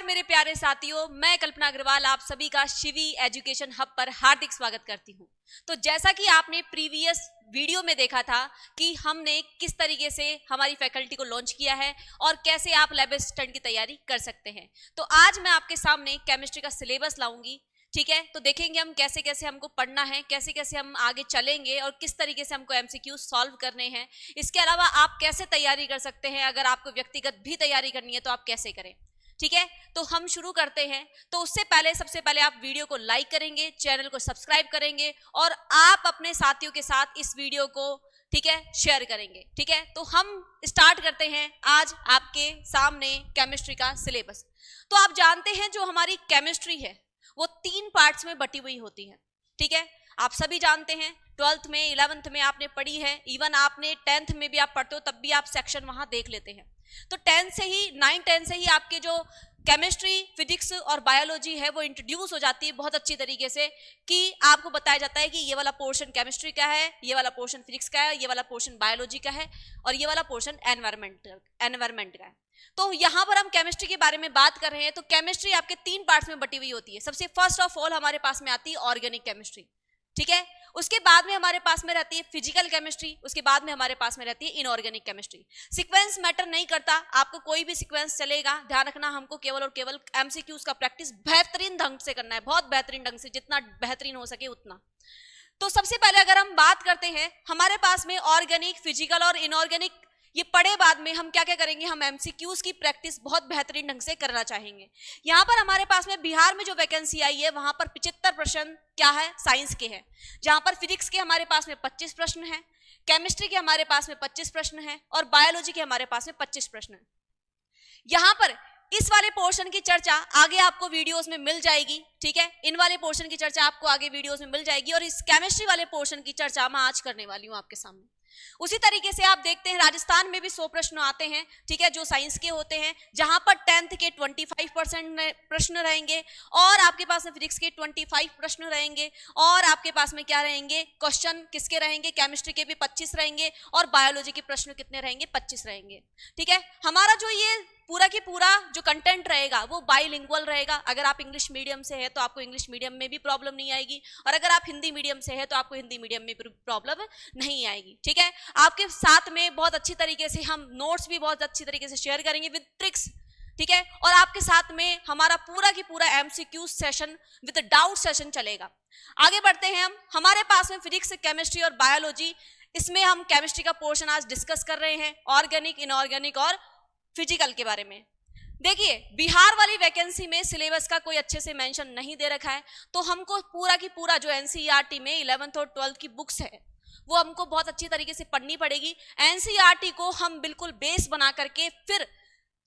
नमस्कार मेरे प्यारे साथियों, मैं कल्पना अग्रवाल आप सभी का शिवी एजुकेशन हब पर हार्दिक स्वागत करती हूं। तो जैसा कि आपने प्रीवियस वीडियो में देखा था कि हमने किस तरीके से हमारी फैकल्टी को लॉन्च किया है और कैसे आप लैब असिस्टेंट की तैयारी कर सकते हैं, तो आज मैं आपके सामने केमिस्ट्री का सिलेबस लाऊंगी। ठीक है, तो देखेंगे हम कैसे कैसे हमको पढ़ना है, कैसे कैसे हम आगे चलेंगे और किस तरीके से हमको एमसीक्यू सॉल्व करने हैं। इसके अलावा आप कैसे तैयारी कर सकते हैं, अगर आपको व्यक्तिगत भी तैयारी करनी है तो आप कैसे करें। ठीक है, तो हम शुरू करते हैं। तो उससे पहले सबसे पहले आप वीडियो को लाइक करेंगे, चैनल को सब्सक्राइब करेंगे और आप अपने साथियों के साथ इस वीडियो को ठीक है शेयर करेंगे। ठीक है, तो हम स्टार्ट करते हैं आज आपके सामने केमिस्ट्री का सिलेबस। तो आप जानते हैं जो हमारी केमिस्ट्री है वो 3 पार्ट्स में बटी हुई होती है। ठीक है, आप सभी जानते हैं, 12th में 11th में आपने पढ़ी है, इवन आपने 10th में भी आप पढ़ते हो तब भी आप सेक्शन वहां देख लेते हैं। तो 10 से ही 9 10 से ही आपके जो केमिस्ट्री, फिजिक्स और बायोलॉजी है वो इंट्रोड्यूस हो जाती है बहुत अच्छी तरीके से, कि आपको बताया जाता है कि ये वाला पोर्शन केमिस्ट्री का है, ये वाला पोर्शन फिजिक्स का है, ये वाला पोर्शन बायोलॉजी का है और ये वाला पोर्शन एनवायरमेंट का है। तो यहां पर हम केमिस्ट्री के बारे में बात कर रहे हैं। तो केमिस्ट्री आपके 3 पार्ट्स में बटी हुई होती है। सबसे फर्स्ट ऑफ ऑल हमारे पास में आती है ऑर्गेनिक केमिस्ट्री। ठीक है, उसके बाद में हमारे पास में रहती है फिजिकल केमिस्ट्री, उसके बाद में हमारे पास में रहती है इनऑर्गेनिक केमिस्ट्री। सीक्वेंस मैटर नहीं करता, आपको कोई भी सीक्वेंस चलेगा। ध्यान रखना, हमको केवल और केवल एमसीक्यूज का प्रैक्टिस बेहतरीन ढंग से करना है, बहुत बेहतरीन ढंग से, जितना बेहतरीन हो सके उतना। तो सबसे पहले अगर हम बात करते हैं हमारे पास में ऑर्गेनिक, फिजिकल और इनऑर्गेनिक, ये पढ़े बाद में हम क्या क्या करेंगे, हम एमसीक्यूज की प्रैक्टिस बहुत बेहतरीन ढंग से करना चाहेंगे। यहां पर हमारे पास में बिहार में जो वैकेंसी आई है वहां पर 75 प्रश्न क्या है, साइंस के हैं, जहां पर फिजिक्स के हमारे पास में 25 प्रश्न हैं, केमिस्ट्री के हमारे पास में 25 प्रश्न हैं और बायोलॉजी के हमारे पास में 25 प्रश्न हैं। यहां पर इस वाले पोर्शन की चर्चा आगे आपको वीडियोस में मिल जाएगी। ठीक है, इन वाले पोर्शन की चर्चा आपको आगे वीडियोस में मिल जाएगी और इस केमिस्ट्री वाले पोर्शन की चर्चा मैं आज करने वाली हूं आपके सामने। उसी तरीके से आप देखते हैं राजस्थान में भी 100 प्रश्न आते हैं, ठीक है, जो साइंस के होते हैं, जहां पर 10th के 25% प्रश्न रहेंगे और आपके पास में फिजिक्स के 25 प्रश्न रहेंगे और आपके पास में क्या रहेंगे, क्वेश्चन किसके रहेंगे, केमिस्ट्री के भी 25 रहेंगे और बायोलॉजी के प्रश्न कितने रहेंगे, 25 रहेंगे। ठीक है, हमारा जो ये पूरा की पूरा जो कंटेंट रहेगा वो बाइलिंगुअल रहेगा। अगर आप इंग्लिश मीडियम से है तो आपको इंग्लिश मीडियम में भी प्रॉब्लम नहीं आएगी और अगर आप हिंदी मीडियम से है तो आपको हिंदी मीडियम में प्रॉब्लम नहीं आएगी। ठीक है, आपके साथ में बहुत अच्छी तरीके से हम नोट्स भी बहुत अच्छी तरीके से शेयर करेंगे विद ट्रिक्स। ठीक है, और आपके साथ में हमारा पूरा की पूरा MCQ session with doubt session चलेगा। आगे बढ़ते हैं हम, हमारे पास में फिजिक्स, केमिस्ट्री और बायोलॉजी, इसमें हम केमिस्ट्री का पोर्शन आज डिस्कस कर रहे हैं, ऑर्गेनिक, इनऑर्गेनिक और फिजिकल के बारे में। देखिए, बिहार वाली वैकेंसी में सिलेबस का कोई अच्छे से मेंशन नहीं दे रखा है, तो हमको पूरा की पूरा जो एनसीईआरटी में 11th और 12th की बुक्स है वो हमको बहुत अच्छी तरीके से पढ़नी पड़ेगी। एनसीईआरटी को हम बिल्कुल बेस बना करके फिर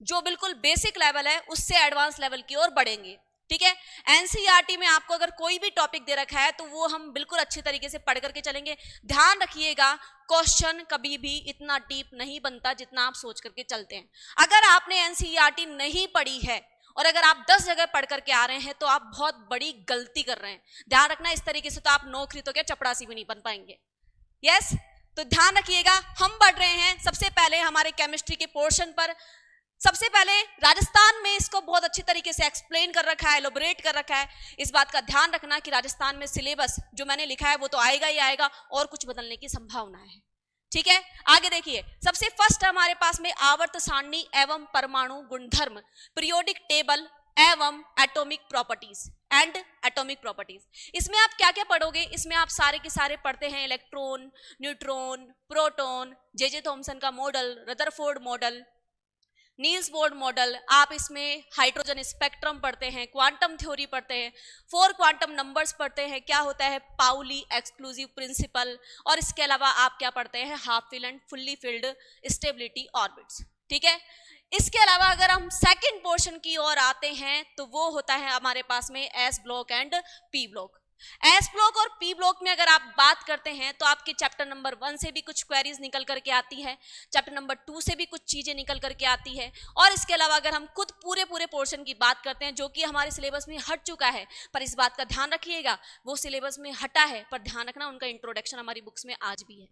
जो बिल्कुल बेसिक लेवल है उससे एडवांस लेवल की ओर बढ़ेंगे। ठीक है, एनसीईआरटी में आपको अगर कोई भी टॉपिक दे रखा है तो वो हम बिल्कुल अच्छी तरीके से पढ़ करके चलेंगे। ध्यान रखिएगा, क्वेश्चन कभी भी इतना डीप नहीं बनता जितना आप सोच करके चलते हैं। अगर आपने एनसीईआरटी नहीं पढ़ी है और अगर आप 10 जगह पढ़ करके आ रहे हैं तो आप बहुत बड़ी गलती कर रहे हैं। ध्यान रखना, इस तरीके से तो आप नौकरी तो क्या चपड़ासी भी नहीं बन पाएंगे। यस, तो ध्यान रखिएगा, हम बढ़ रहे हैं सबसे पहले हमारे केमिस्ट्री के पोर्शन पर। सबसे पहले राजस्थान में इसको बहुत अच्छी तरीके से एक्सप्लेन कर रखा है, एलोबरेट कर रखा है। इस बात का ध्यान रखना कि राजस्थान में सिलेबस जो मैंने लिखा है वो तो आएगा ही आएगा और कुछ बदलने की संभावना है। ठीक है, आगे देखिए, सबसे फर्स्ट हमारे पास में आवर्त सारणी एवं परमाणु गुणधर्म, पीरियोडिक टेबल एवं atomic properties and atomic properties. इसमें आप क्या क्या पढ़ोगे, इसमें आप सारे के सारे पढ़ते हैं electron, neutron, proton, J Thomson का model, Rutherford model, Niels Bohr model, आप इसमें हाइड्रोजन स्पेक्ट्रम पढ़ते हैं, क्वांटम थ्योरी पढ़ते हैं, 4 क्वांटम नंबर्स पढ़ते हैं, क्या होता है पाउली एक्सक्लूसिव प्रिंसिपल, और इसके अलावा आप क्या पढ़ते हैं, half fill and fully filled stability orbits. ठीक है, इसके अलावा अगर हम सेकंड पोर्शन की ओर आते हैं तो वो होता है हमारे पास में S block and P block. S block और पी ब्लॉक में अगर आप बात करते हैं तो आपके चैप्टर नंबर 1 से भी कुछ क्वेरीज निकल करके आती है, चैप्टर नंबर 2 से भी कुछ चीजें निकल करके आती है, और इसके अलावा अगर हम खुद पूरे पोर्शन की बात करते हैं जो कि हमारे सिलेबस में हट चुका है, पर इस बात का ध्यान रखिएगा वो सिलेबस में हटा है पर ध्यान रखना उनका इंट्रोडक्शन हमारी बुक्स में आज भी है।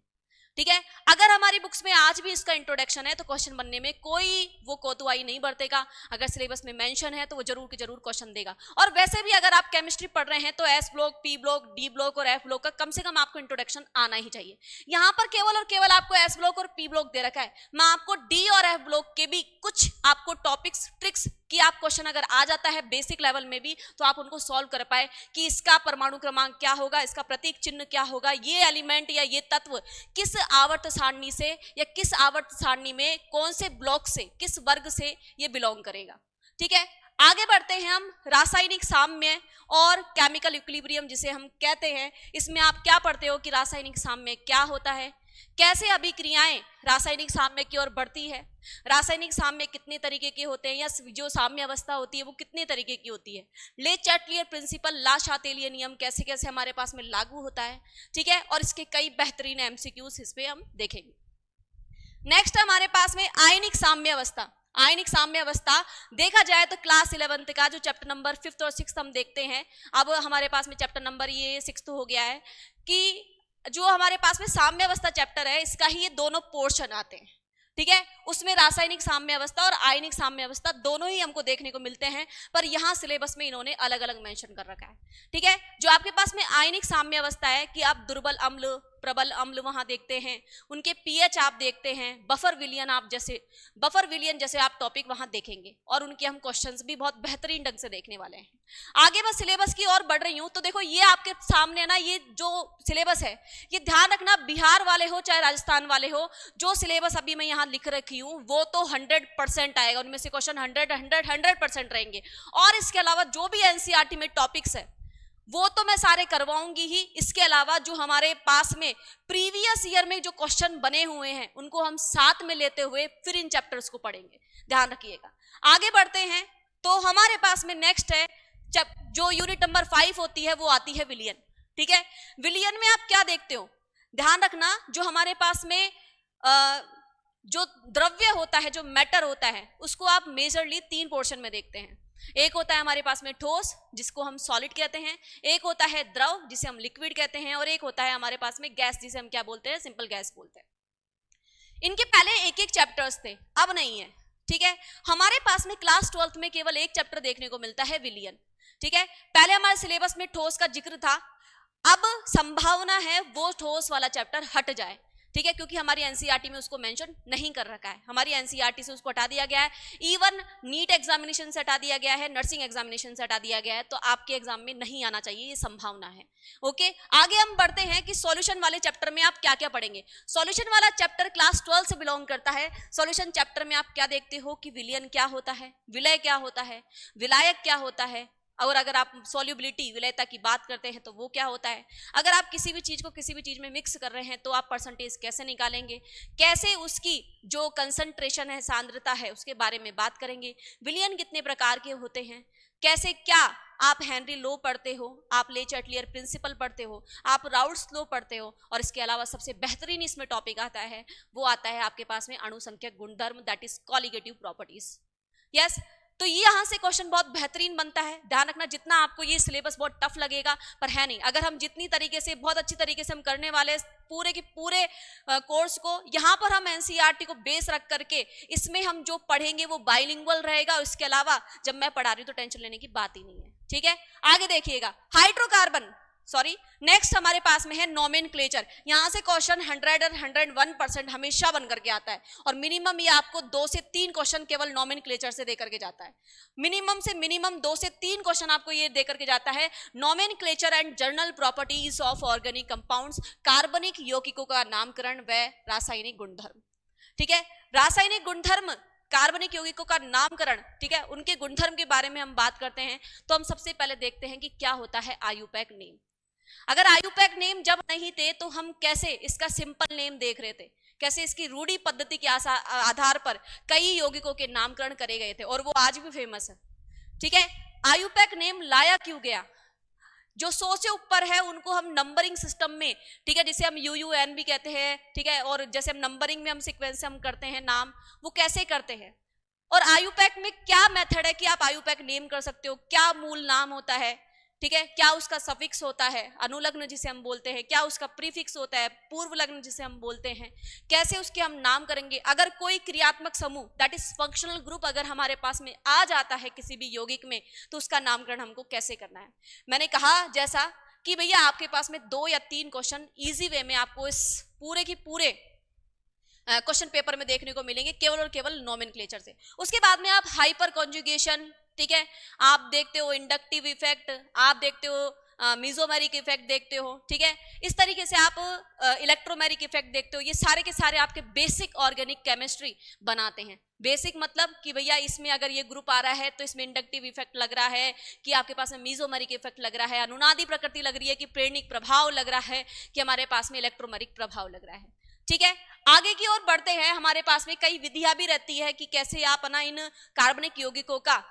ठीक है। अगर हमारी बुक्स में आज भी इसका इंट्रोडक्शन है तो क्वेश्चन बनने में कोई वो कोतवाही नहीं बरतेगा। अगर सिलेबस में मेंशन है तो वो जरूर के जरूर क्वेश्चन देगा। और वैसे भी अगर आप केमिस्ट्री पढ़ रहे हैं तो S block, P block, D block और एफ ब्लॉक का कम से कम आपको इंट्रोडक्शन आना ही चाहिए। यहाँ पर केवल और केवल आपको एस ब्लॉक और पी ब्लॉक दे रखा है। मैं आपको डी और एफ ब्लॉक के भी कुछ आपको टॉपिक्स, ट्रिक्स कि आप क्वेश्चन अगर आ जाता है बेसिक लेवल में भी तो आप उनको सॉल्व कर पाए कि इसका परमाणु क्रमांक क्या होगा, इसका प्रतीक चिन्ह क्या होगा, ये एलिमेंट या ये तत्व किस आवर्त सारणी से या किस आवर्त सारणी में कौन से ब्लॉक से, किस वर्ग से ये बिलोंग करेगा। ठीक है, आगे बढ़ते हैं हम रासायनिक साम्य और केमिकल इक्विलिब्रियम जिसे हम कहते हैं। इसमें आप क्या पढ़ते हो कि रासायनिक साम्य क्या होता है, कैसे अभिक्रियाएं रासायनिक साम्य की ओर बढ़ती है, रासायनिक साम्य कितने तरीके के होते हैं या जो साम्य अवस्था होती है वो कितने तरीके की होती है, ले चैटलियर प्रिंसिपल, ला शातेलियर नियम कैसे कैसे हमारे पास में लागू होता है। ठीक है, और इसके कई बेहतरीन एमसीक्यूज इस पे हम देखेंगे। नेक्स्ट हमारे पास में आयनिक साम्य अवस्था। आयनिक साम्य अवस्था देखा जाए तो क्लास 11th का जो चैप्टर नंबर 5th और 6th हम देखते हैं, अब हमारे पास में चैप्टर नंबर ये 6th हो गया है कि जो हमारे पास में साम्य अवस्था चैप्टर है इसका ही ये दोनों पोर्शन आते हैं। ठीक है, उसमें रासायनिक साम्य अवस्था और आयनिक साम्य अवस्था दोनों ही हमको देखने को मिलते हैं, पर यहाँ सिलेबस में इन्होंने अलग अलग मेंशन कर रखा है। ठीक है, जो आपके पास में आयनिक साम्य अवस्था है कि आप दुर्बल अम्ल, प्रबल अम्ल वहां देखते हैं, उनके पीएच आप देखते हैं, बफर विलियन जैसे आप टॉपिक वहां देखेंगे और उनके हम क्वेश्चंस भी बहुत बेहतरीन ढंग से देखने वाले हैं। आगे बस सिलेबस की ओर बढ़ रही हूं तो देखो ये आपके सामने ना, ये जो सिलेबस है ये ध्यान रखना, बिहार वाले हो चाहे राजस्थान वाले हो, जो सिलेबस अभी मैं यहाँ लिख रखी हूँ वो तो 100% आएगा, उनमें से क्वेश्चन 100% रहेंगे। और इसके अलावा जो भी एनसीईआरटी में टॉपिक्स है वो तो मैं सारे करवाऊंगी ही। इसके अलावा जो हमारे पास में प्रीवियस ईयर में जो क्वेश्चन बने हुए हैं उनको हम साथ में लेते हुए फिर इन चैप्टर्स को पढ़ेंगे, ध्यान रखिएगा। आगे बढ़ते हैं तो हमारे पास में नेक्स्ट है जो यूनिट नंबर 5 होती है वो आती है विलियन। ठीक है, विलियन में आप क्या देखते हो, ध्यान रखना, जो हमारे पास में जो द्रव्य होता है, जो मैटर होता है, उसको आप मेजरली 3 पोर्शन में देखते हैं। एक होता है हमारे पास में ठोस जिसको हम सॉलिड कहते हैं, एक होता है द्रव जिसे हम लिक्विड कहते हैं, और एक होता है हमारे पास में गैस जिसे हम क्या बोलते हैं, सिंपल गैस बोलते हैं। इनके पहले एक एक चैप्टर्स थे, अब नहीं है। ठीक है, हमारे पास में क्लास 12th में केवल एक चैप्टर देखने को मिलता है विलियन। ठीक है, पहले हमारे सिलेबस में ठोस का जिक्र था, अब संभावना है वो ठोस वाला चैप्टर हट जाए। ठीक है, क्योंकि हमारी एनसीईआरटी में उसको मेंशन नहीं कर रखा है, हमारी एनसीईआरटी से उसको हटा दिया गया है, इवन नीट एग्जामिनेशन से हटा दिया गया है, नर्सिंग एग्जामिनेशन से हटा दिया गया है, तो आपके एग्जाम में नहीं आना चाहिए, ये संभावना है। ओके, आगे हम बढ़ते हैं कि सॉल्यूशन वाले चैप्टर में आप क्या क्या पढ़ेंगे। सॉल्यूशन वाला चैप्टर क्लास 12 से बिलोंग करता है। सॉल्यूशन चैप्टर में आप क्या देखते हो कि विलयन क्या होता है, विलय क्या होता है, विलायक क्या होता है, और अगर आप सॉल्युबिलिटी, विलयता की बात करते हैं तो वो क्या होता है, अगर आप किसी भी चीज को किसी भी चीज में मिक्स कर रहे हैं तो आप परसेंटेज कैसे निकालेंगे, कैसे उसकी जो कंसंट्रेशन है, सांद्रता है, उसके बारे में बात करेंगे। विलयन कितने प्रकार के होते हैं, कैसे, क्या आप हेनरी लॉ पढ़ते हो, आप ले चैटलियर प्रिंसिपल पढ़ते हो, आप राउल्ट्स लॉ पढ़ते हो, और इसके अलावा सबसे बेहतरीन इसमें टॉपिक आता है वो आता है आपके पास में अणुसंख्यक गुणधर्म, that is colligative properties. Yes, तो ये यहाँ से क्वेश्चन बहुत बेहतरीन बनता है। ध्यान रखना, जितना आपको ये सिलेबस बहुत टफ लगेगा पर है नहीं, अगर हम जितनी तरीके से, बहुत अच्छी तरीके से हम करने वाले पूरे के पूरे कोर्स को, यहाँ पर हम एनसीईआरटी को बेस रख करके इसमें हम जो पढ़ेंगे वो बाइलिंगुअल रहेगा। इसके अलावा जब मैं पढ़ा रही हूँ तो टेंशन लेने की बात ही नहीं है। ठीक है, आगे देखिएगा, हाइड्रोकार्बन, सॉरी, नेक्स्ट हमारे पास में है नोमेनक्लेचर। यहां से क्वेश्चन 100 और 101% हमेशा बन करके आता है, और मिनिमम ये आपको 2 से 3 क्वेश्चन केवल नोमेनक्लेचर से देकर के जाता है। मिनिमम से मिनिमम 2 से 3 क्वेश्चन आपको ये देकर के जाता है। Nomenclature and general properties of organic compounds, कार्बनिक यौगिकों का नामकरण व रासायनिक गुणधर्म। ठीक है, रासायनिक गुणधर्म, कार्बनिक यौगिकों का नामकरण, ठीक है, उनके गुणधर्म के बारे में हम बात करते हैं तो हम सबसे पहले देखते हैं कि क्या होता है आयुपैक नेम। अगर आयुपैक नेम जब नहीं थे तो हम कैसे इसका सिंपल नेम देख रहे थे, कैसे इसकी रूढ़ी पद्धति के आधार पर कई यौगिकों के नामकरण करे गए थे, और वो आज भी फेमस है। ठीक है, आयुपैक नेम लाया क्यों गया, जो 100 से ऊपर है उनको हम नंबरिंग सिस्टम में, ठीक है, जिसे हम यूयूएन भी कहते हैं, ठीक है, और जैसे हम नंबरिंग में हम सीक्वेंस से हम करते हैं नाम, वो कैसे करते हैं, और आयुपैक में क्या मेथड है कि आप आयुपैक नेम कर सकते हो, क्या मूल नाम होता है, ठीक है, क्या उसका सफिक्स होता है, अनुलग्न जिसे हम बोलते हैं, क्या उसका प्रीफिक्स होता है, पूर्व लग्न जिसे हम बोलते हैं, कैसे उसके हम नाम करेंगे। अगर कोई क्रियात्मक समूह दैट इज फंक्शनल ग्रुप अगर हमारे पास में आ जाता है किसी भी यौगिक में, तो उसका नामकरण हमको कैसे करना है। मैंने कहा जैसा कि भैया आपके पास में 2 या 3 क्वेश्चन इजी वे में आपको इस पूरे की पूरे क्वेश्चन पेपर में देखने को मिलेंगे, केवल और केवल नोमेनक्लेचर से। उसके बाद में आप हाइपर कॉन्जुगेशन, ठीक है, आप देखते हो इंडक्टिव इफेक्ट, आप देखते हो मीजोमेरिक इफेक्ट देखते हो, ठीक है, इस तरीके से आप इलेक्ट्रोमेरिक इफेक्ट देखते हो। ये सारे के सारे आपके बेसिक ऑर्गेनिक केमिस्ट्री बनाते हैं। बेसिक मतलब कि भैया इसमें अगर ये ग्रुप आ रहा है तो इसमें इंडक्टिव इफेक्ट लग रहा है, कि आपके पास में मीजोमेरिक इफेक्ट लग रहा है, अनुनादी प्रकृति लग रही है, कि प्रेरणिक प्रभाव लग रहा है, कि हमारे पास में इलेक्ट्रोमेरिक प्रभाव लग रहा है। ठीक है, आगे की ओर बढ़ते हैं। हमारे पास में कई विधियां भी रहती है कि कैसे आप ना इन कार्बनिक यौगिकों का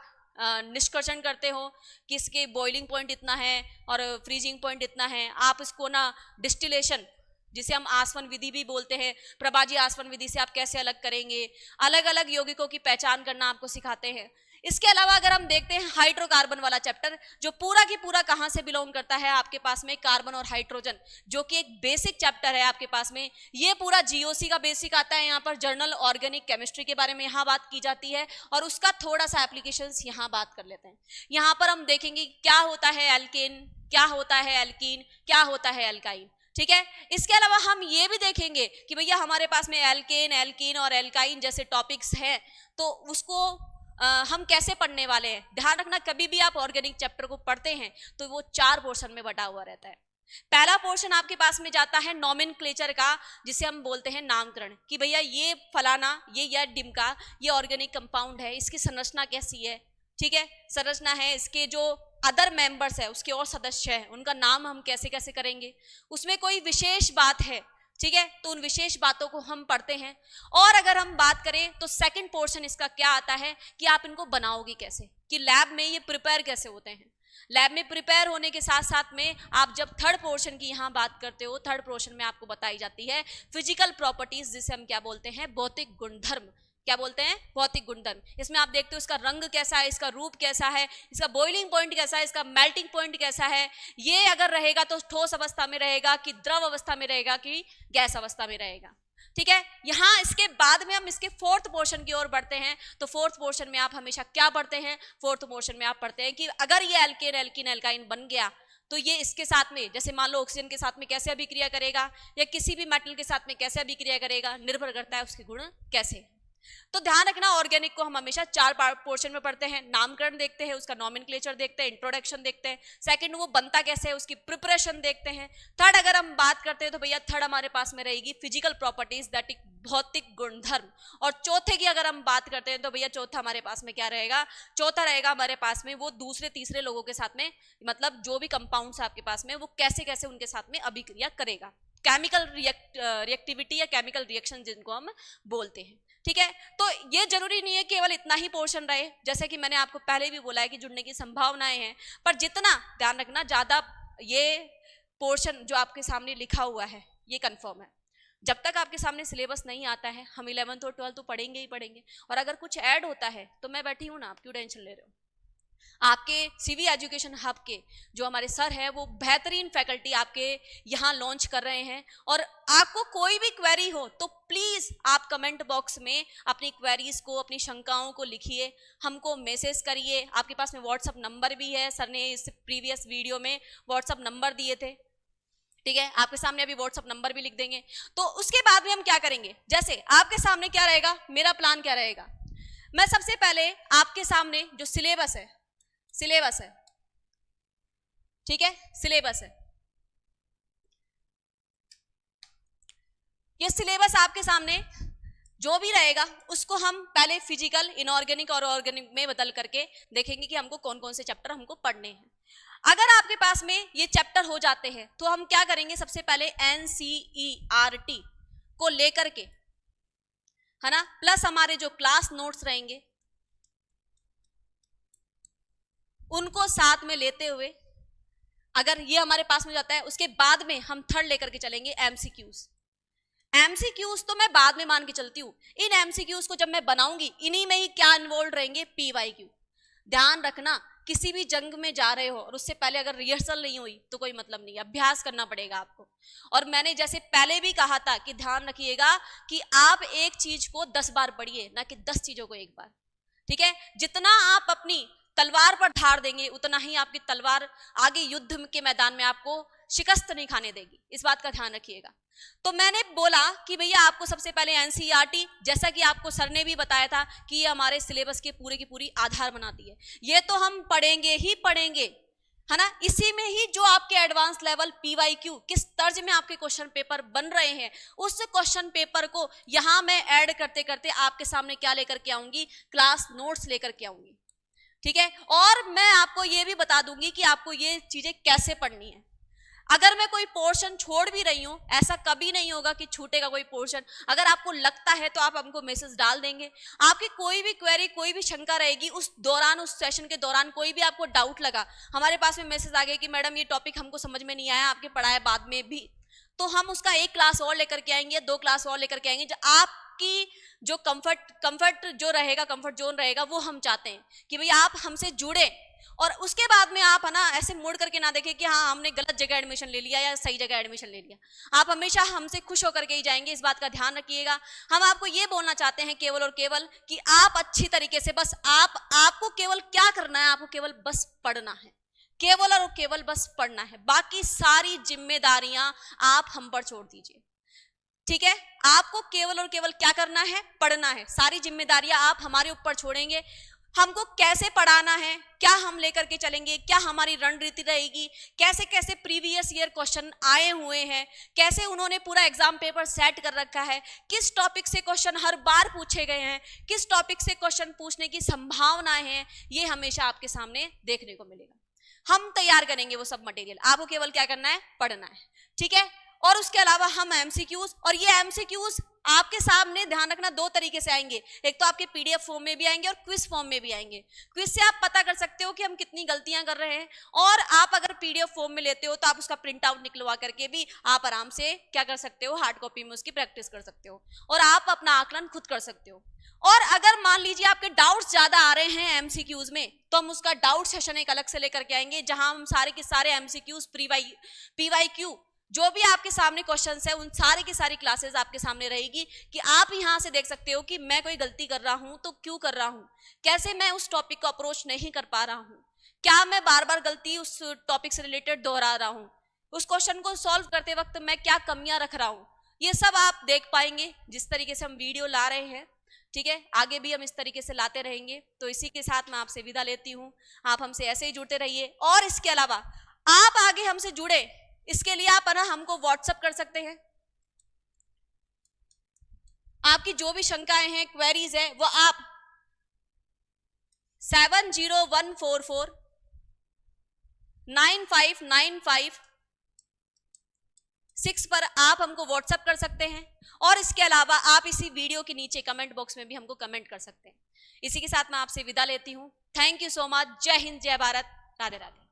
निष्कर्षण करते हो कि इसके बॉइलिंग पॉइंट इतना है और फ्रीजिंग पॉइंट इतना है। आप इसको ना डिस्टिलेशन जिसे हम आसवन विधि भी बोलते हैं, प्रभाजी आसवन विधि से आप कैसे अलग करेंगे, अलग अलग यौगिकों की पहचान करना आपको सिखाते हैं। इसके अलावा अगर हम देखते हैं हाइड्रोकार्बन वाला चैप्टर, जो पूरा की पूरा कहां से बिलोंग करता है, आपके पास में कार्बन और हाइड्रोजन, जो कि एक बेसिक चैप्टर है आपके पास में। ये पूरा जीओसी का बेसिक आता है, यहाँ पर जर्नल ऑर्गेनिक केमिस्ट्री के बारे में यहाँ बात की जाती है, और उसका थोड़ा सा एप्लीकेशंस यहाँ बात कर लेते हैं। यहाँ पर हम देखेंगे क्या होता है एल्केन, क्या होता है एल्कीन, क्या होता है एल्काइन। ठीक है, इसके अलावा हम ये भी देखेंगे कि भैया हमारे पास में एल्केन, एल्कीन और एल्काइन जैसे टॉपिक्स हैं, तो उसको हम कैसे पढ़ने वाले हैं। ध्यान रखना, कभी भी आप ऑर्गेनिक चैप्टर को पढ़ते हैं तो वो 4 पोर्शन में बटा हुआ रहता है। पहला पोर्शन आपके पास में जाता है नोमेनक्लेचर का, जिसे हम बोलते हैं नामकरण, कि भैया ये फलाना, ये डिमका, ये ऑर्गेनिक कंपाउंड है, इसकी संरचना कैसी है, ठीक है, संरचना है, इसके जो अदर मेंबर्स है, उसके और सदस्य हैं, उनका नाम हम कैसे कैसे करेंगे, उसमें कोई विशेष बात है, ठीक है, तो उन विशेष बातों को हम पढ़ते हैं। और अगर हम बात करें तो सेकंड पोर्शन इसका क्या आता है कि आप इनको बनाओगे कैसे, कि लैब में ये प्रिपेयर कैसे होते हैं। लैब में प्रिपेयर होने के साथ साथ में आप जब थर्ड पोर्शन की यहाँ बात करते हो, थर्ड पोर्शन में आपको बताई जाती है फिजिकल प्रॉपर्टीज, जिसे हम क्या बोलते हैं, भौतिक गुणधर्म। क्या बोलते हैं, भौतिक गुणधर्म। इसमें आप देखते हो इसका रंग कैसा है, इसका रूप कैसा है, इसका बॉइलिंग पॉइंट कैसा है, इसका मेल्टिंग पॉइंट कैसा है, ये अगर रहेगा तो ठोस अवस्था में रहेगा, कि द्रव अवस्था में रहेगा, कि गैस अवस्था में रहेगा। ठीक है, यहाँ इसके बाद में हम इसके फोर्थ पोर्शन की ओर बढ़ते हैं। तो फोर्थ पोर्शन में आप हमेशा क्या पढ़ते हैं, फोर्थ पोर्शन में आप पढ़ते हैं कि अगर ये एल्केन, एल्कीन, एल्काइन बन गया तो ये इसके साथ में, जैसे मान लो ऑक्सीजन के साथ में कैसे अभिक्रिया करेगा, या किसी भी मेटल के साथ में कैसे अभिक्रिया करेगा, निर्भर करता है उसके गुण कैसे। तो ध्यान रखना, ऑर्गेनिक को हम हमेशा 4 पोर्शन में पढ़ते हैं। नामकरण देखते हैं, उसका नोमेनक्लेचर देखते हैं, इंट्रोडक्शन देखते हैं, सेकंड वो बनता कैसे है, उसकी प्रिपरेशन देखते हैं। थर्ड अगर हम बात करते हैं तो भैया थर्ड हमारे पास में रहेगी फिजिकल प्रॉपर्टीज, दैट इज भौतिक गुणधर्म। और चौथे की अगर हम बात करते हैं तो भैया चौथा हमारे पास में क्या रहेगा, चौथा रहेगा हमारे पास में वो दूसरे तीसरे लोगों के साथ में, मतलब जो भी कंपाउंड्स आपके पास में, वो कैसे कैसे उनके साथ में अभिक्रिया करेगा, केमिकल रिएक्टिविटी या केमिकल रिएक्शन जिनको हम बोलते हैं। ठीक है, तो ये जरूरी नहीं है केवल इतना ही पोर्शन रहे, जैसे कि मैंने आपको पहले भी बोला है कि जुड़ने की संभावनाएं हैं, पर जितना ध्यान रखना, ज्यादा ये पोर्शन जो आपके सामने लिखा हुआ है ये कंफर्म है। जब तक आपके सामने सिलेबस नहीं आता है, हम 11th और 12th तो पढ़ेंगे ही पढ़ेंगे, और अगर कुछ ऐड होता है तो मैं बैठी हूं ना, आप क्यों टेंशन ले रहे हो। आपके सीवी एजुकेशन हब के जो हमारे सर हैं, वो बेहतरीन फैकल्टी आपके यहाँ लॉन्च कर रहे हैं। और आपको कोई भी क्वेरी हो तो प्लीज आप कमेंट बॉक्स में अपनी क्वेरीज को, अपनी शंकाओं को लिखिए, हमको मैसेज करिए। आपके पास में व्हाट्सअप नंबर भी है, सर ने इस प्रीवियस वीडियो में व्हाट्सअप नंबर दिए थे, ठीक है, आपके सामने अभी व्हाट्सअप नंबर भी लिख देंगे। तो उसके बाद में हम क्या करेंगे, जैसे आपके सामने क्या रहेगा, मेरा प्लान क्या रहेगा, मैं सबसे पहले आपके सामने जो सिलेबस है, ठीक है, सिलेबस है, ये सिलेबस आपके सामने जो भी रहेगा उसको हम पहले फिजिकल, इनऑर्गेनिक और ऑर्गेनिक में बदल करके देखेंगे कि हमको कौन कौन से चैप्टर हमको पढ़ने हैं। अगर आपके पास में ये चैप्टर हो जाते हैं तो हम क्या करेंगे, सबसे पहले NCERT को लेकर के, है ना, प्लस हमारे जो क्लास नोट्स रहेंगे उनको साथ में लेते हुए, अगर ये हमारे पास में जाता है, उसके बाद में हम थर्ड लेकर के चलेंगे MCQs। MCQs तो मैं बाद में मान के चलती हूँ, इन MCQs को जब मैं बनाऊंगी, इन्हीं में ही क्या इन्वॉल्व रहेंगे, PYQ। ध्यान रखना, किसी भी जंग में जा रहे हो और उससे पहले अगर रिहर्सल नहीं हुई तो कोई मतलब नहीं, अभ्यास करना पड़ेगा आपको। और मैंने जैसे पहले भी कहा था कि ध्यान रखिएगा कि आप एक चीज को 10 बार पढ़िए, ना कि 10 चीजों को एक बार, ठीक है। जितना आप अपनी तलवार पर धार देंगे उतना ही आपकी तलवार आगे युद्ध के मैदान में आपको शिकस्त नहीं खाने देगी, इस बात का ध्यान रखिएगा। तो मैंने बोला कि भैया आपको सबसे पहले एनसीईआरटी, जैसा कि आपको सर ने भी बताया था कि ये हमारे सिलेबस के पूरे की पूरी आधार बनाती है, ये तो हम पढ़ेंगे ही पढ़ेंगे, है ना। इसी में ही जो आपके एडवांस लेवल पीवाईक्यू किस तर्ज में आपके क्वेश्चन पेपर बन रहे हैं, उस क्वेश्चन पेपर को यहां मैं ऐड करते करते आपके सामने क्या लेकर के आऊंगी, क्लास नोट्स लेकर के आऊंगी, ठीक है। और मैं आपको ये भी बता दूंगी कि आपको ये चीजें कैसे पढ़नी है। अगर मैं कोई पोर्शन छोड़ भी रही हूं, ऐसा कभी नहीं होगा कि छूटेगा कोई पोर्शन। अगर आपको लगता है तो आप हमको मैसेज डाल देंगे, आपकी कोई भी क्वेरी, कोई भी शंका रहेगी उस दौरान, उस सेशन के दौरान कोई भी आपको डाउट लगा, हमारे पास में मैसेज आ गया कि मैडम ये टॉपिक हमको समझ में नहीं आया, आपके पढ़ाए बाद में भी, तो हम उसका एक क्लास और लेकर के आएंगे, 2 क्लास और लेकर के आएंगे। जो आपकी जो कंफर्ट जो रहेगा, कंफर्ट जोन रहेगा, वो हम चाहते हैं कि भैया आप हमसे जुड़े और उसके बाद में आप, है ना, ऐसे मुड़ करके ना देखें कि हाँ हमने गलत जगह एडमिशन ले लिया या सही जगह एडमिशन ले लिया। आप हमेशा हमसे खुश होकर के ही जाएंगे, इस बात का ध्यान रखिएगा। हम आपको ये बोलना चाहते हैं केवल और केवल कि आप अच्छी तरीके से, बस आपको केवल क्या करना है, आपको केवल बस पढ़ना है, केवल और केवल बस पढ़ना है। बाकी सारी जिम्मेदारियां आप हम पर छोड़ दीजिए, ठीक है। आपको केवल और केवल क्या करना है, पढ़ना है। सारी जिम्मेदारियां आप हमारे ऊपर छोड़ेंगे। हमको कैसे पढ़ाना है, क्या हम लेकर के चलेंगे, क्या हमारी रणनीति रहेगी, कैसे कैसे प्रीवियस ईयर क्वेश्चन आए हुए हैं, कैसे उन्होंने पूरा एग्जाम पेपर सेट कर रखा है, किस टॉपिक से क्वेश्चन हर बार पूछे गए हैं, किस टॉपिक से क्वेश्चन पूछने की संभावनाएं हैं, ये हमेशा आपके सामने देखने को मिलेगा। हम तैयार करेंगे वो सब मटेरियल, आपको केवल क्या करना है, पढ़ना है, ठीक है। और उसके अलावा हम एमसीक्यूज, और ये एमसीक्यूज आपके सामने ध्यान रखना 2 तरीके से आएंगे, एक तो आपके पीडीएफ फॉर्म में भी आएंगे और क्विज फॉर्म में भी आएंगे। क्विज से आप पता कर सकते हो कि हम कितनी गलतियां कर रहे हैं, और आप अगर पीडीएफ फॉर्म में लेते हो तो आप उसका प्रिंट आउट निकलवा करके भी आप आराम से क्या कर सकते हो, हार्ड कॉपी में उसकी प्रैक्टिस कर सकते हो और आप अपना आकलन खुद कर सकते हो। और अगर मान लीजिए आपके डाउट्स ज्यादा आ रहे हैं एमसीक्यूज में, तो हम उसका डाउट सेशन एक अलग से लेकर के आएंगे, जहां हम सारे के सारे एमसीक्यूज, पीवाईक्यू, जो भी आपके सामने क्वेश्चंस है, उन सारी की सारी क्लासेस आपके सामने रहेगी कि आप यहां से देख सकते हो कि मैं कोई गलती कर रहा हूं तो क्यों कर रहा हूं, कैसे मैं उस टॉपिक को अप्रोच नहीं कर पा रहा हूं, क्या मैं बार बार गलती उस टॉपिक से रिलेटेड दोहरा रहा हूं, उस क्वेश्चन को सॉल्व करते वक्त मैं क्या कमियां रख रहा हूं, ये सब आप देख पाएंगे जिस तरीके से हम वीडियो ला रहे हैं, ठीक है। आगे भी हम इस तरीके से लाते रहेंगे। तो इसी के साथ मैं आपसे विदा लेती हूं, आप हमसे ऐसे ही जुड़ते रहिए। और इसके अलावा आप आगे हमसे जुड़े, इसके लिए आप ना हमको व्हाट्सएप कर सकते हैं। आपकी जो भी शंकाएं हैं, क्वेरीज है, वो आप 7014495956 पर आप हमको व्हाट्सएप कर सकते हैं। और इसके अलावा आप इसी वीडियो के नीचे कमेंट बॉक्स में भी हमको कमेंट कर सकते हैं। इसी के साथ मैं आपसे विदा लेती हूं। Thank you so much. जय हिंद, जय भारत, राधे राधे।